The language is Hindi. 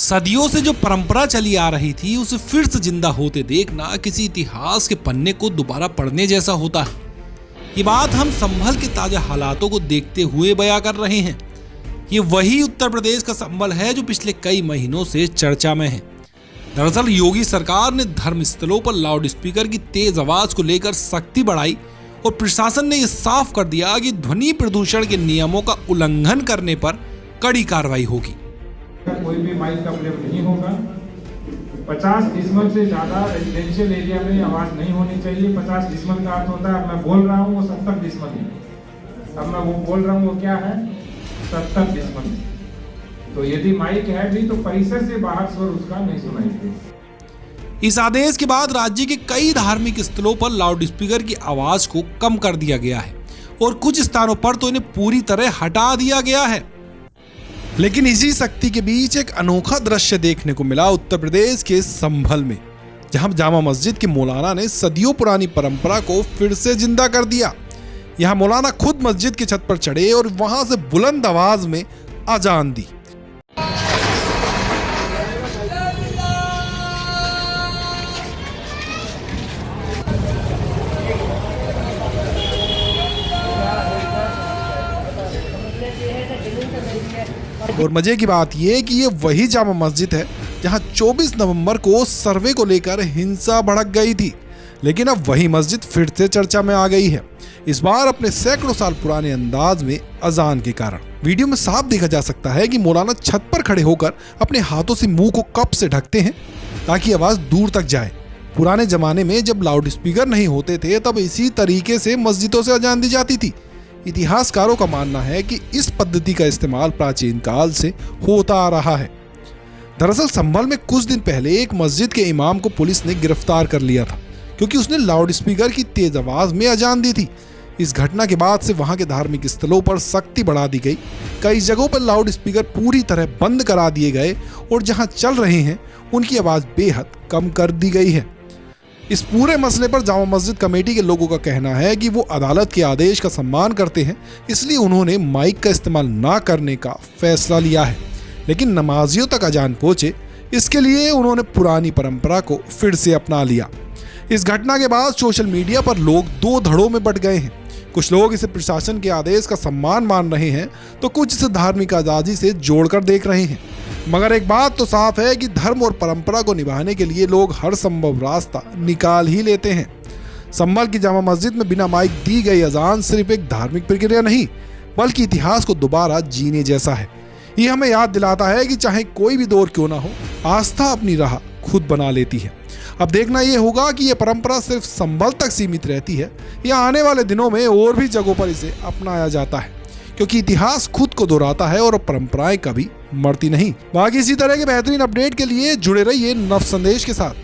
सदियों से जो परंपरा चली आ रही थी उसे फिर से जिंदा होते देखना किसी इतिहास के पन्ने को दोबारा पढ़ने जैसा होता है। ये बात हम संभल के ताजा हालातों को देखते हुए बयां कर रहे हैं। ये वही उत्तर प्रदेश का संभल है जो पिछले कई महीनों से चर्चा में है। दरअसल योगी सरकार ने धर्म स्थलों पर लाउड स्पीकर की तेज आवाज को लेकर सख्ती बढ़ाई और प्रशासन ने यह साफ कर दिया कि ध्वनि प्रदूषण के नियमों का उल्लंघन करने पर कड़ी कार्रवाई होगी। कोई भी माइक का प्रयोग नहीं होगा। 50 डेसिबल से ज्यादा रेजिडेंशियल एरिया में आवाज नहीं होनी चाहिए। 50 डेसिबल का अर्थ होता है अब मैं बोल रहा हूँ वो 70 डेसिबल है। अब मैं वो बोल रहा हूँ वो क्या है 70 डेसिबल। तो यदि माइक है भी तो परिसर से बाहर स्वर उसका नहीं सुनाई देगा। इस आदेश के बाद राज्य के कई धार्मिक स्थलों पर लाउड स्पीकर की आवाज को कम कर दिया गया है और कुछ स्थानों पर तो इन्हें पूरी तरह हटा दिया गया है। लेकिन इसी सख्ती के बीच एक अनोखा दृश्य देखने को मिला उत्तर प्रदेश के संभल में, जहां जामा मस्जिद के मौलाना ने सदियों पुरानी परंपरा को फिर से जिंदा कर दिया। यहां मौलाना खुद मस्जिद की छत पर चढ़े और वहां से बुलंद आवाज में अजान दी। और मजे की बात यह कि ये वही जामा मस्जिद है जहां 24 नवंबर को सर्वे को लेकर हिंसा भड़क गई थी, लेकिन अब वही मस्जिद फिर से चर्चा में आ गई है, इस बार अपने सैकड़ों साल पुराने अंदाज में अजान के कारण। वीडियो में साफ देखा जा सकता है कि मौलाना छत पर खड़े होकर अपने हाथों से मुंह को कप से ढकते हैं ताकि आवाज दूर तक जाए। पुराने जमाने में जब लाउड स्पीकर नहीं होते थे तब इसी तरीके से मस्जिदों से अजान दी जाती थी। इतिहासकारों का मानना है कि इस पद्धति का इस्तेमाल प्राचीन काल से होता आ रहा है। दरअसल संभल में कुछ दिन पहले एक मस्जिद के इमाम को पुलिस ने गिरफ्तार कर लिया था क्योंकि उसने लाउड स्पीकर की तेज आवाज में अजान दी थी। इस घटना के बाद से वहां के धार्मिक स्थलों पर सख्ती बढ़ा दी गई। कई जगहों पर लाउड स्पीकर पूरी तरह बंद करा दिए गए और जहां चल रहे हैं उनकी आवाज बेहद कम कर दी गई है। इस पूरे मसले पर जामा मस्जिद कमेटी के लोगों का कहना है कि वो अदालत के आदेश का सम्मान करते हैं, इसलिए उन्होंने माइक का इस्तेमाल ना करने का फैसला लिया है। लेकिन नमाजियों तक अजान पहुंचे, इसके लिए उन्होंने पुरानी परंपरा को फिर से अपना लिया। इस घटना के बाद सोशल मीडिया पर लोग दो धड़ों में बंट गए हैं। कुछ लोग इसे प्रशासन के आदेश का सम्मान मान रहे हैं तो कुछ इसे धार्मिक आजादी से जोड़कर देख रहे हैं। मगर एक बात तो साफ है कि धर्म और परंपरा को निभाने के लिए लोग हर संभव रास्ता निकाल ही लेते हैं। संभल की जामा मस्जिद में बिना माइक दी गई अजान सिर्फ एक धार्मिक प्रक्रिया नहीं बल्कि इतिहास को दोबारा जीने जैसा है। ये हमें याद दिलाता है कि चाहे कोई भी दौर क्यों ना हो, आस्था अपनी राह खुद बना लेती है। अब देखना यह होगा कि यह परंपरा सिर्फ संभल तक सीमित रहती है या आने वाले दिनों में और भी जगहों पर इसे अपनाया जाता है, क्योंकि इतिहास खुद को दोहराता है और परंपराएं कभी मरती नहीं। बाकी इसी तरह के बेहतरीन अपडेट के लिए जुड़े रहिए नव संदेश के साथ।